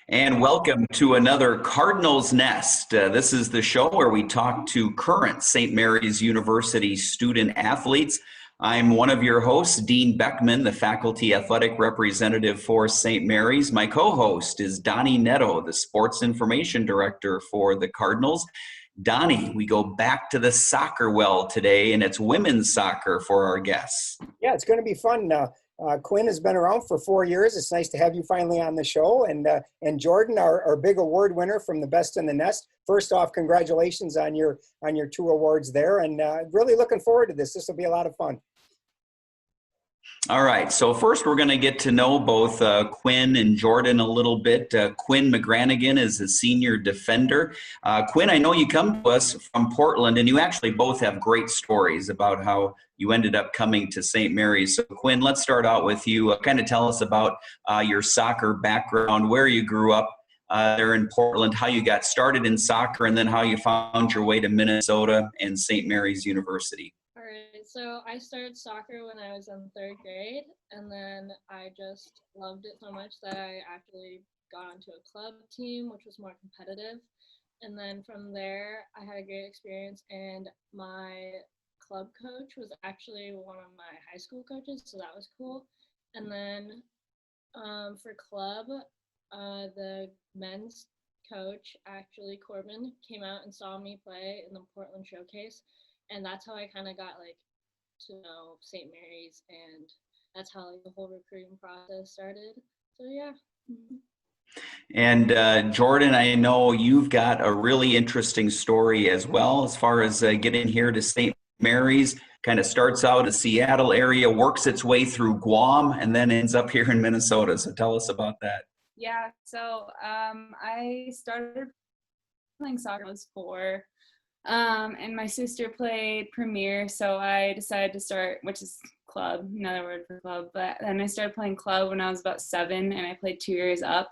And welcome to another Cardinals Nest. This is the show where we talk to current St. Mary's University student athletes. I'm one of your hosts, Dean Beckman, the faculty athletic representative for St. Mary's. My co-host is Donny Nadeau, the sports information director for the Cardinals. Donny, we go back to the soccer well today, and it's women's soccer for our guests. Yeah, it's going to be fun. Quinn has been around for 4 years. It's nice to have you finally on the show. And Jordyn, our big award winner from the Best in the Nest. First off, congratulations on your 2 awards there. And really looking forward to this. This will be a lot of fun. All right, so first we're going to get to know both Quinn and Jordyn a little bit. Quinn McGranaghan is a senior defender. Quinn, I know you come to us from Portland, and you actually both have great stories about how you ended up coming to St. Mary's. So Quinn, let's start out with you. Kind of tell us about your soccer background, where you grew up there in Portland, how you got started in soccer, and then how you found your way to Minnesota and St. Mary's University. So I started soccer when I was in 3rd grade, and then I just loved it so much that I actually got onto a club team, which was more competitive. And then from there, I had a great experience, and my club coach was actually one of my high school coaches, so that was cool. And then for club, the men's coach, actually Corbin, came out and saw me play in the Portland Showcase, and that's how I kind of got to know St. Mary's, and that's how the whole recruiting process started. So yeah. And Jordyn, I know you've got a really interesting story as well as far as getting here to St. Mary's. Kind of starts out in the Seattle area, works its way through Guam, and then ends up here in Minnesota. So tell us about that. Yeah, so I started playing soccer when I was 4. And my sister played Premier, so I decided to start, which is club, another word for club. But then I started playing club when I was about 7, and I played 2 years up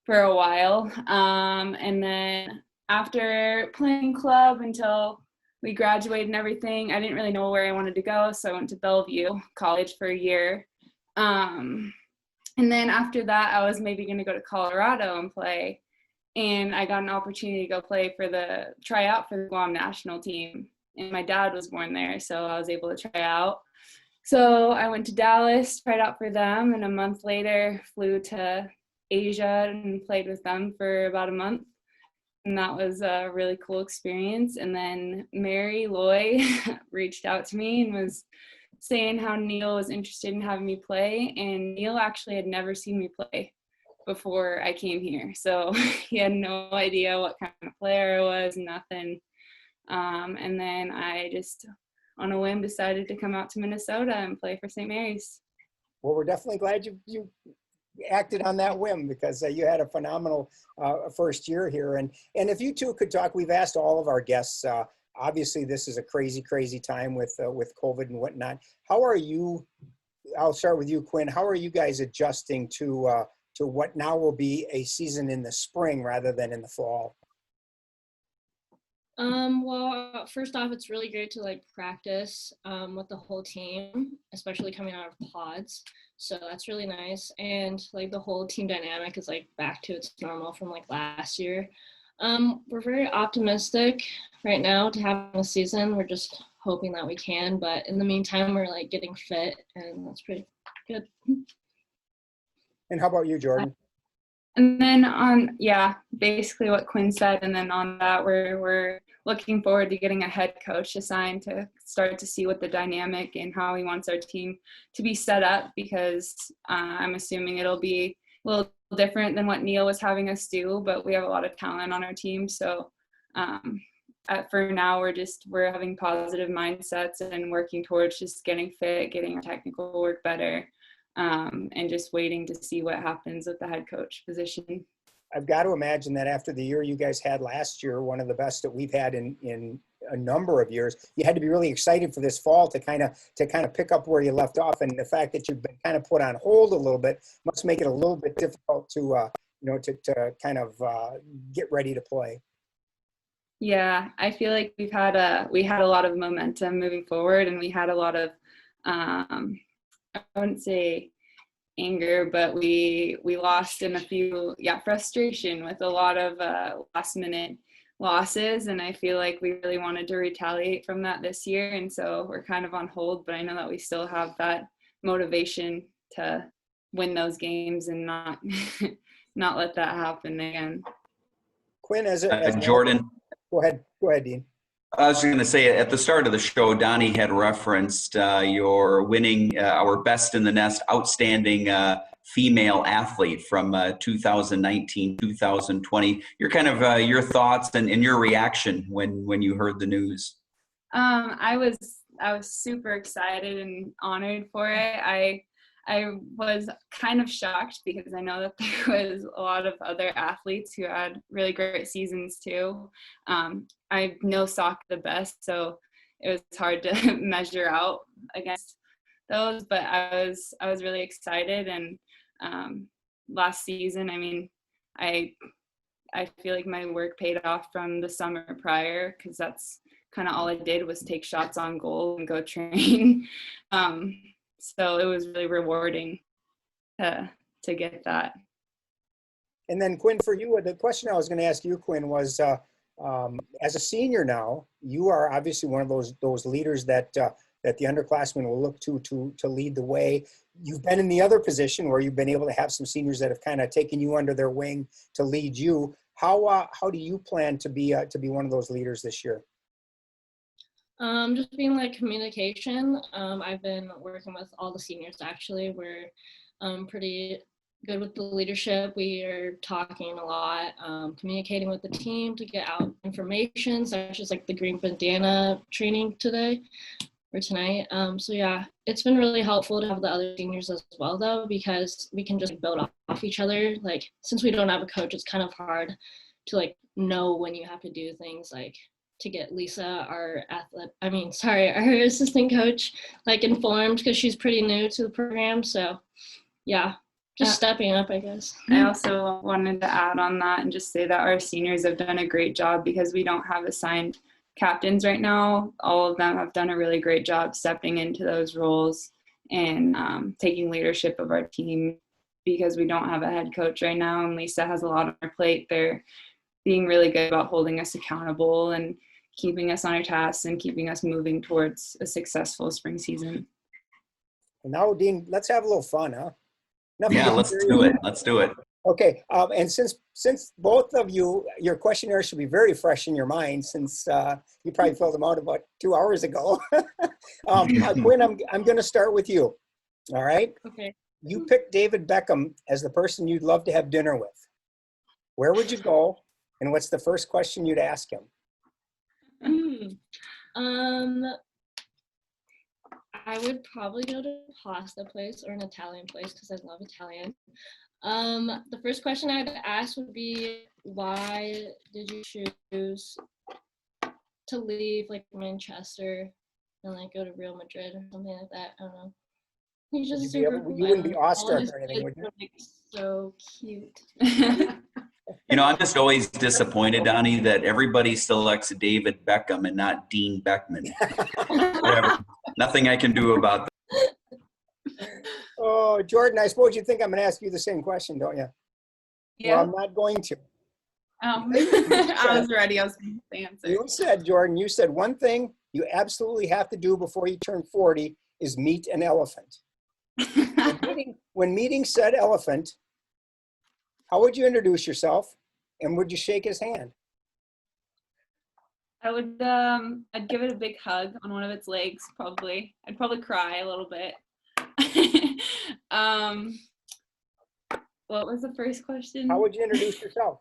for a while. And then after playing club until we graduated and everything, I didn't really know where I wanted to go, so I went to Bellevue College for a year. And then after that, I was maybe going to go to Colorado and play. And I got an opportunity to go try out for the Guam national team. And my dad was born there, so I was able to try out. So I went to Dallas, tried out for them, and a month later flew to Asia and played with them for about a month. And that was a really cool experience. And then Mary Loy reached out to me and was saying how Neil was interested in having me play. And Neil actually had never seen me play before I came here, so he had no idea what kind of player I was, nothing. And then I just on a whim decided to come out to Minnesota and play for St. Mary's. Well, we're definitely glad you acted on that whim, because you had a phenomenal first year here. And if you two could talk, we've asked all of our guests, obviously this is a crazy time with COVID and whatnot. How are you, I'll start with you, Quinn, how are you guys adjusting to what now will be a season in the spring rather than in the fall? Well, first off, it's really great to practice with the whole team, especially coming out of pods. So that's really nice. And the whole team dynamic is back to its normal from last year. We're very optimistic right now to have a season. We're just hoping that we can, but in the meantime, we're getting fit, and that's pretty good. And how about you, Jordyn? And then basically what Quinn said. And then on that, we're looking forward to getting a head coach assigned to start to see what the dynamic and how he wants our team to be set up, because I'm assuming it'll be a little different than what Neil was having us do, but we have a lot of talent on our team. So for now, we're having positive mindsets and working towards just getting fit, getting our technical work better. And just waiting to see what happens with the head coach position. I've got to imagine that after the year you guys had last year, one of the best that we've had in a number of years, you had to be really excited for this fall to kind of pick up where you left off. And the fact that you've been kind of put on hold a little bit must make it a little bit difficult to kind of get ready to play. Yeah, I feel like we had a lot of momentum moving forward, and we had a lot of I wouldn't say anger, but we lost in a few, frustration with a lot of last minute losses, and I feel like we really wanted to retaliate from that this year, and so we're kind of on hold, but I know that we still have that motivation to win those games and not not let that happen again. Quinn, Jordyn, go ahead, Dean. I was going to say at the start of the show, Donny had referenced your winning our Best in the Nest outstanding female athlete from 2019, 2020. Your kind of your thoughts and your reaction when you heard the news. I was super excited and honored for it. I was kind of shocked because I know that there was a lot of other athletes who had really great seasons too. I know soccer the best, so it was hard to measure out against those, but I was really excited. And last season, I mean, I feel like my work paid off from the summer prior, because that's kind of all I did was take shots on goal and go train. So it was really rewarding to get that. And then Quinn, for you, the question I was going to ask you, Quinn, was as a senior now, you are obviously one of those leaders that the underclassmen will look to lead the way. You've been in the other position where you've been able to have some seniors that have kind of taken you under their wing to lead you. How do you plan to be one of those leaders this year? Just being like communication. I've been working with all the seniors actually. We're pretty good with the leadership. We are talking a lot, communicating with the team to get out information, such as like the green bandana training today or tonight. So yeah, it's been really helpful to have the other seniors as well though, because we can just build off each other. Like since we don't have a coach, it's kind of hard to like know when you have to do things, like to get Lisa, our assistant coach, like informed, because she's pretty new to the program. So yeah, just stepping up, I guess. I also wanted to add on that and just say that our seniors have done a great job, because we don't have assigned captains right now. All of them have done a really great job stepping into those roles and taking leadership of our team, because we don't have a head coach right now, and Lisa has a lot on her plate. They're being really good about holding us accountable and keeping us on our tasks and keeping us moving towards a successful spring season. And now, Dean, let's have a little fun, huh? Yeah, let's do it. Let's do it. Okay, and since both of you, your questionnaire should be very fresh in your mind, since you probably filled them out about 2 hours ago. Quinn, I'm going to start with you. All right. Okay. You picked David Beckham as the person you'd love to have dinner with. Where would you go, and what's the first question you'd ask him? I would probably go to a pasta place or an Italian place because I love Italian. The first question I'd ask would be, why did you choose to leave like Manchester and like go to Real Madrid or something like that? I don't know. He's just you wouldn't be awestruck or anything, would you? Like, so cute. You know, I'm just always disappointed, Donny, that everybody selects David Beckham and not Dean Beckman. Whatever. Nothing I can do about that. Oh, Jordyn, I suppose you think I'm going to ask you the same question, don't you? Yeah. Well, I'm not going to. Oh, I was ready. I was going to answer. You said, Jordyn, you said one thing you absolutely have to do before you turn 40 is meet an elephant. When meeting said elephant, how would you introduce yourself, and would you shake his hand? I would, I'd give it a big hug on one of its legs, probably. I'd probably cry a little bit. What was the first question? How would you introduce yourself?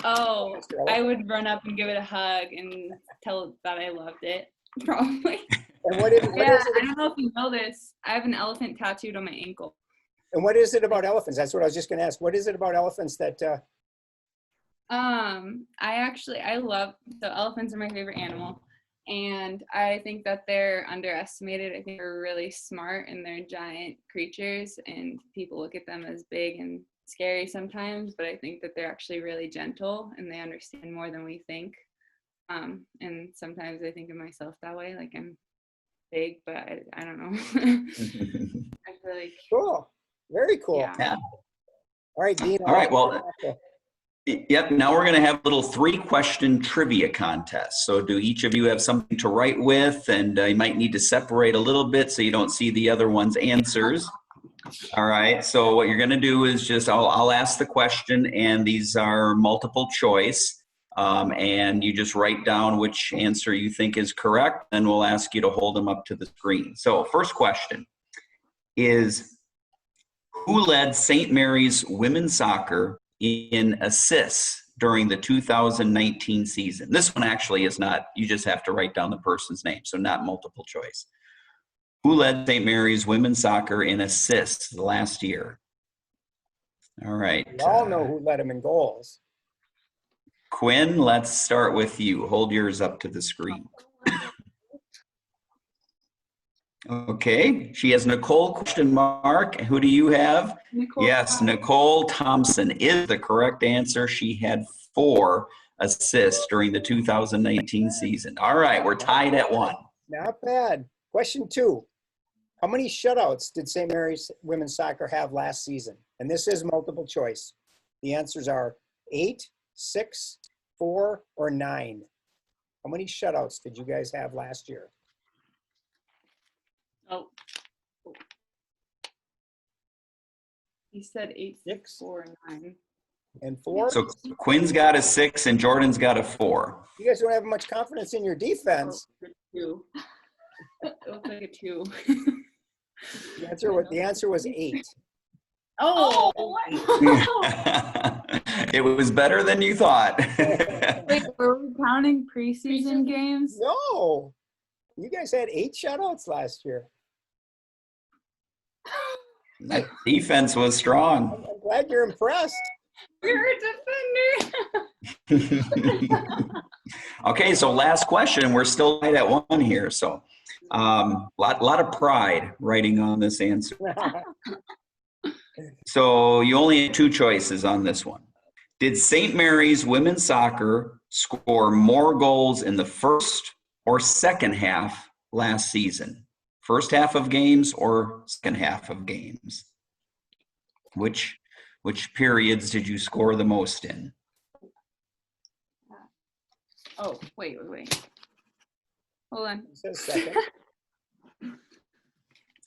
Oh, I would run up and give it a hug and tell it that I loved it, probably. And what is I don't know if you know this. I have an elephant tattooed on my ankle. And what is it about elephants? That's what I was just going to ask. What is it about elephants that? I love, so elephants are my favorite animal, and I think that they're underestimated. I think they're really smart, and they're giant creatures, and people look at them as big and scary sometimes, but I think that they're actually really gentle, and they understand more than we think. And sometimes I think of myself that way, like I'm big, but I don't know. I feel like Cool. Very cool. Yeah. Yeah. All right, Dean. All right, well, yep, now we're going to have a little 3-question trivia contest. So do each of you have something to write with? And you might need to separate a little bit so you don't see the other one's answers. All right, so what you're going to do is just, I'll ask the question, and these are multiple choice. And you just write down which answer you think is correct, and we'll ask you to hold them up to the screen. So first question is, who led St. Mary's women's soccer in assists during the 2019 season? This one actually is not, you just have to write down the person's name, so not multiple choice. Who led St. Mary's women's soccer in assists last year? All right. We all know who led him in goals. Quinn, let's start with you. Hold yours up to the screen. Okay, she has Nicole question mark. Who do you have? Nicole. Yes, Nicole Thompson is the correct answer. She had 4 assists during the 2019 season. All right, we're tied at 1. Not bad. Question 2. How many shutouts did St. Mary's women's soccer have last season? And this is multiple choice. The answers are 8, 6, 4, or 9. How many shutouts did you guys have last year? Oh. You said 8, 6, 4, and 9. And 4? So Quinn's got a 6 and Jordan's got a 4. You guys don't have much confidence in your defense. Oh, 2. It looks like a 2. The answer was 8. Oh, It was better than you thought. wait, were we counting preseason games? No. You guys had 8 shutouts last year. That defense was strong. I'm glad you're impressed. You're a defender. Okay, so last question. We're still right at 1 here. So lot of pride writing on this answer. So you only had 2 choices on this one. Did St. Mary's women's soccer score more goals in the first or second half last season? First half of games or second half of games? Which periods did you score the most in? Oh, wait. Hold on. It says second.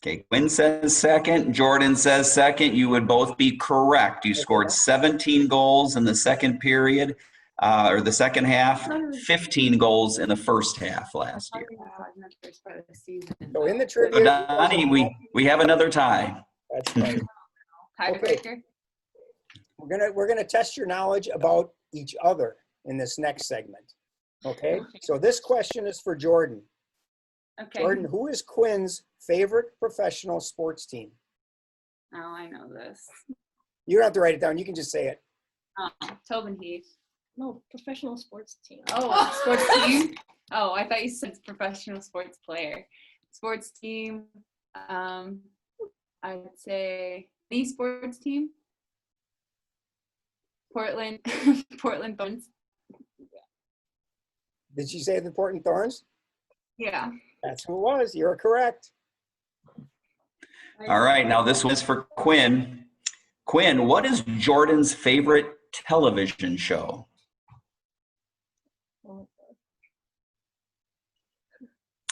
Okay, Quinn says second, Jordan says second. You would both be correct. You scored 17 goals in the second period, or the second half, 15 goals in the first half last year. So in the So trivia, Donnie, we have another tie. that's right. Tiebreaker. We're gonna test your knowledge about each other in this next segment. Okay. So this question is for Jordan. Okay. Jordan, who is Quinn's favorite professional sports team? Oh, I know this. You don't have to write it down. You can just say it. Tobin Heath. No, professional sports team. Oh, sports team? Oh, I thought you said professional sports player. Sports team, I'd say any sports team. Portland Thorns. Did she say the Portland Thorns? Yeah. That's who it was. You're correct. All right, now this one is for Quinn. Quinn, what is Jordan's favorite television show?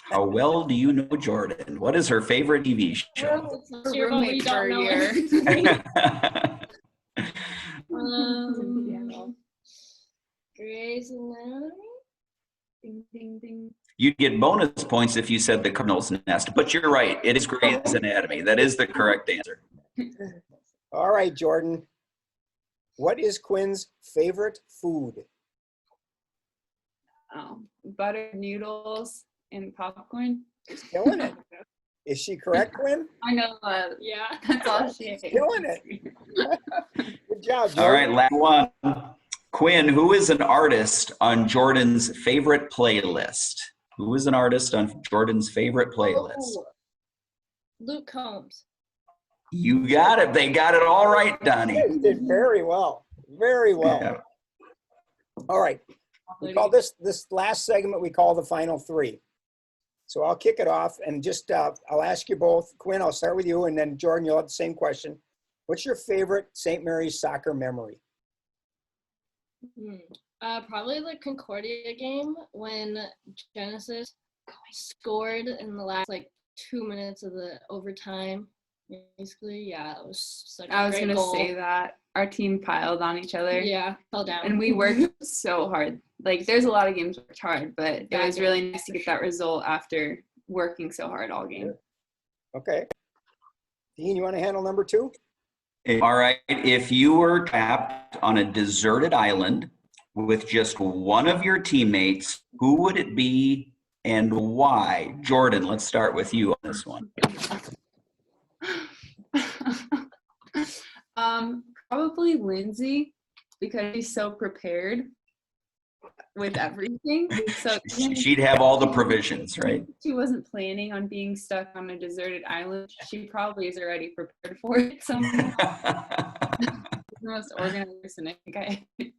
How well do you know Jordan? What is her favorite TV show? It's your fault you don't know it. Grey's Anatomy? Ding, ding, ding. You'd get bonus points if you said the Cardinals Nest, but you're right. It is Grey's Anatomy. That is the correct answer. All right, Jordan. What is Quinn's favorite food? Buttered noodles and popcorn. She's killing it. Is she correct, Quinn? I know. Yeah. That's all she is. Killing it. Good job, Jordan. All right, last one. Quinn, who is an artist on Jordan's favorite playlist? Who is an artist on Jordan's favorite playlist? Oh, Luke Combs. You got it. They got it all right, Donnie. You did very well. Very well. Yeah. All right. We call this last segment, we call the final 3. So I'll kick it off and just I'll ask you both. Quinn, I'll start with you, and then Jordan, you'll have the same question. What's your favorite St. Mary's soccer memory? Probably the Concordia game when Genesis scored in the last like 2 minutes of the overtime. Basically, yeah, it was such a great goal. I was gonna say that our team piled on each other. Yeah, fell down. And we worked so hard. Like, there's a lot of games worked hard, but it was really nice to get that result after working so hard all game. Okay. Dean, you want to handle number 2? All right. If you were trapped on a deserted island with just one of your teammates, who would it be and why? Jordyn, let's start with you on this one. Probably Lindsay, because she's so prepared with everything. So She'd have all the provisions, right? She wasn't planning on being stuck on a deserted island. She probably is already prepared for it somehow. She's the most organized person I think I've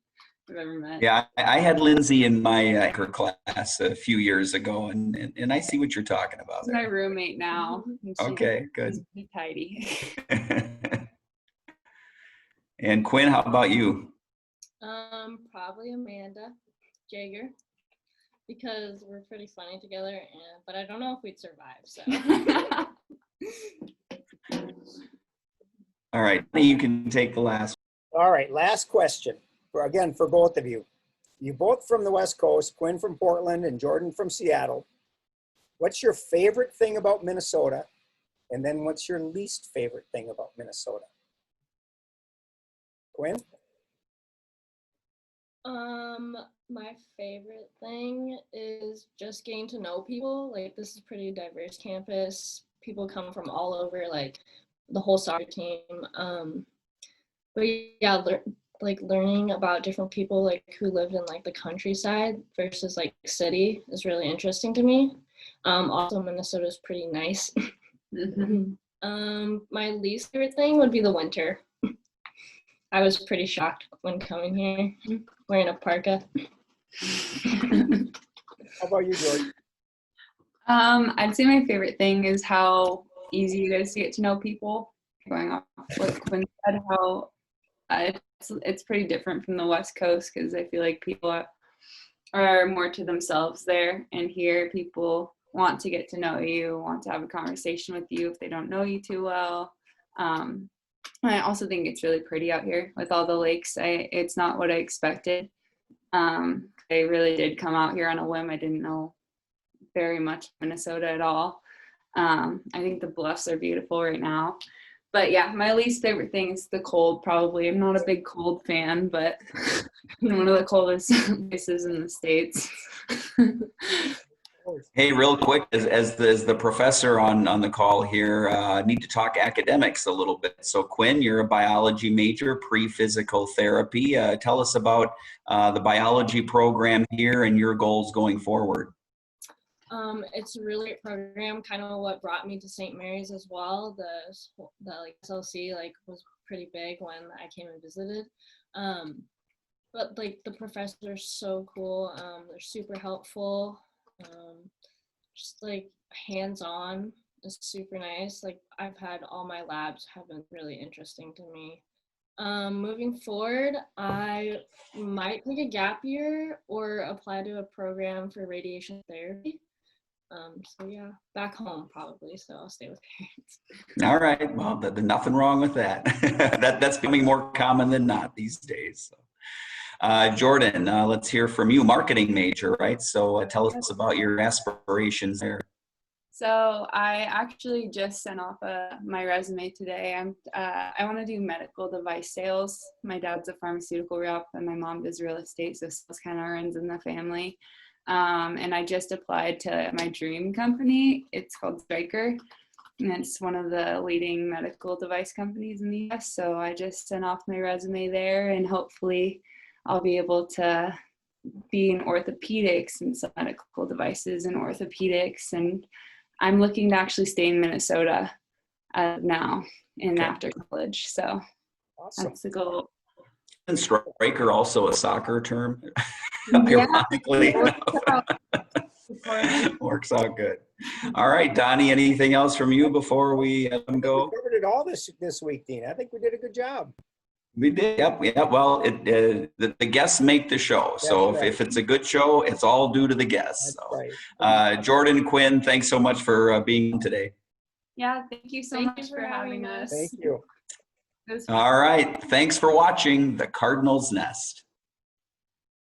ever met. Yeah, I had Lindsay in my her class a few years ago, and I see what you're talking about. She's my roommate now. Okay, good. She's pretty tidy. And Quinn, how about you? Probably Amanda Jaeger, because we're pretty funny together, but I don't know if we'd survive. So. All right, you can take the last. All right, last question. For both of you. You both from the West Coast, Quinn from Portland and Jordyn from Seattle. What's your favorite thing about Minnesota? And then what's your least favorite thing about Minnesota? Quinn? My favorite thing is just getting to know people. Like, this is a pretty diverse campus. People come from all over, like the whole soccer team. But yeah, learning about different people, like who lived in like the countryside versus like city, is really interesting to me. Also, Minnesota is pretty nice. My least favorite thing would be the winter. I was pretty shocked when coming here, wearing a parka. How about you, Jordyn? I'd say my favorite thing is how easy it is to get to know people. Going off what Quinn said, how it's pretty different from the West Coast, because I feel like people are more to themselves there, and here people want to get to know you, want to have a conversation with you if they don't know you too well. I also think it's really pretty out here with all the lakes. It's not what I expected. I really did come out here on a whim. I didn't know very much Minnesota at all. I think the bluffs are beautiful right now. But yeah, my least favorite thing is the cold, probably. I'm not a big cold fan, but one of the coldest places in the States. Hey, real quick, as the professor on the call here, need to talk academics a little bit. So Quinn, you're a biology major, pre-physical therapy. Tell us about the biology program here and your goals going forward. It's a really great program, kind of what brought me to St. Mary's as well. The like SLC was pretty big when I came and visited. But like the professors are so cool. They're super helpful. Just like hands-on is super nice. Like I've had all my labs have been really interesting to me. Moving forward, I might take a gap year or apply to a program for radiation therapy. So yeah, back home probably, so I'll stay with parents. All right, well, there's nothing wrong with that. That's becoming more common than not these days. So. Jordyn, let's hear from you, marketing major, right? So tell us about your aspirations there. So I actually just sent off my resume today. I want to do medical device sales. My dad's a pharmaceutical rep and my mom does real estate, so sales kind of runs in the family. And I just applied to my dream company. It's called Stryker, and it's one of the leading medical device companies in the US. So I just sent off my resume there, and hopefully I'll be able to be in orthopedics and some medical devices in orthopedics. And I'm looking to actually stay in Minnesota now and after college. So Awesome. That's the goal. Isn't striker also a soccer term? Yeah. Ironically. Works out good. All right, Donnie, anything else from you before we I think go? we covered it all this week, Dean. I think we did a good job. We did. Yep. Well, the guests make the show. So That's right. if it's a good show, it's all due to the guests. That's So, right. Jordyn, Quinn, thanks so much for being today. Yeah, thank you so Thank much you for having us. Thank you. It was All right. Thanks for watching the Cardinals Nest.